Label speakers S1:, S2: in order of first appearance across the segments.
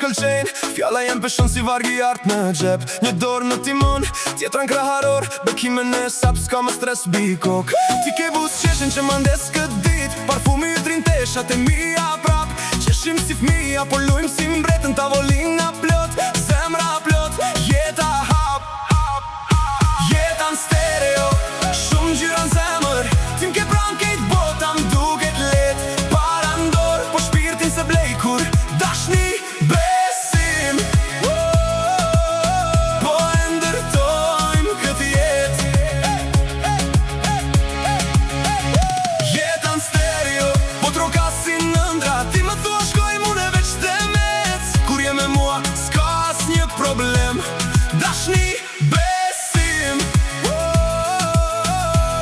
S1: këlqejn. Fjalla jem peshon si vargi art në gjep. Një dorë në timon, tjetra në kraharor. Bekime në sap, s'ka më stres bikok. Ti ke bus qeshin që më ndes këtë dit. Parfumi ju trin teshat e mija prap. Qeshim si fmija, po lujmë si mbretën. Tavolina plot, zemra plot. Jeta hap, jeta në stereo. Shumë gjyra në zemër. Tim ke pran kejt bota m'duket let. Para ndor, po shpirtin se blej kur dashni besim. Po e ndërtojmë këtë jet. Jeta në stereo, po troka si nëndra. Ti më thua shkoj mune veç të mec. Kur je me mua, s'ka as një problem. Dashni besim.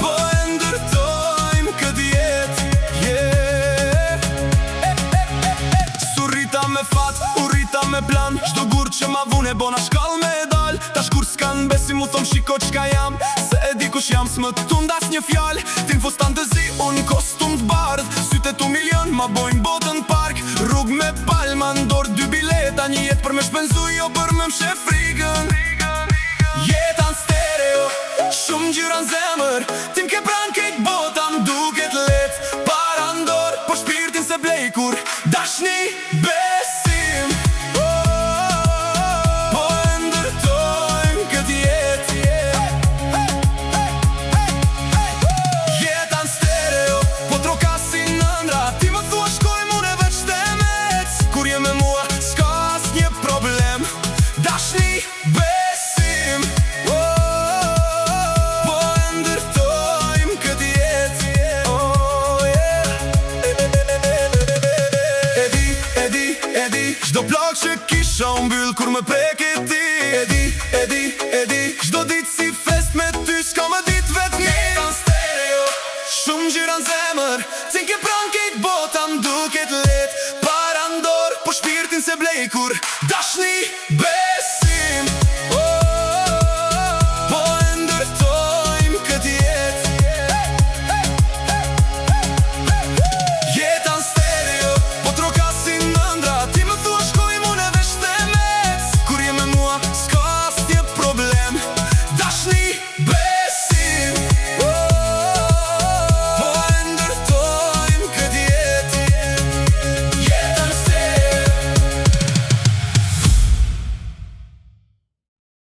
S1: Po e ndërtojmë këtë jet. Surrita me fat, urrita me plan. Shdo gur që ma vune bona shkall me dal. Tash kur s'kan besim u thom shiko qka jam. Se e di kush jam s'më tundas një fjall. Tin fustan të zi, unë kostum t'bardh. Syte tu milion, ma bojnë botën park. Rrug me palma, ndor 2 bileta. Një jet për me shpenzu, jo për me mshe frigën. Jeta në stereo, shumë gjyra në zemër. Tim ke pran kejt bota m'duket let. Para ndor, po shpirtin se blej kur dashni besim. Po e ndërtojmë këtë jet. Jeta në stereo, po troka si nëndra. Ti më thua shkoj mune veç të mec. Kur je me mua, s'ka as një problem. Dashni besim. Po e ndërtojmë këtë jet. Qdo plak që kisha mbyll kur më preke ti. E di qdo dit si fest me ty, s'ka më dit vet një. Jeta në stereo, shumë gjyra në zemër. Tin ke pran kejt bota m'duket let. Para ndor, po shpirtin se blej kur dashni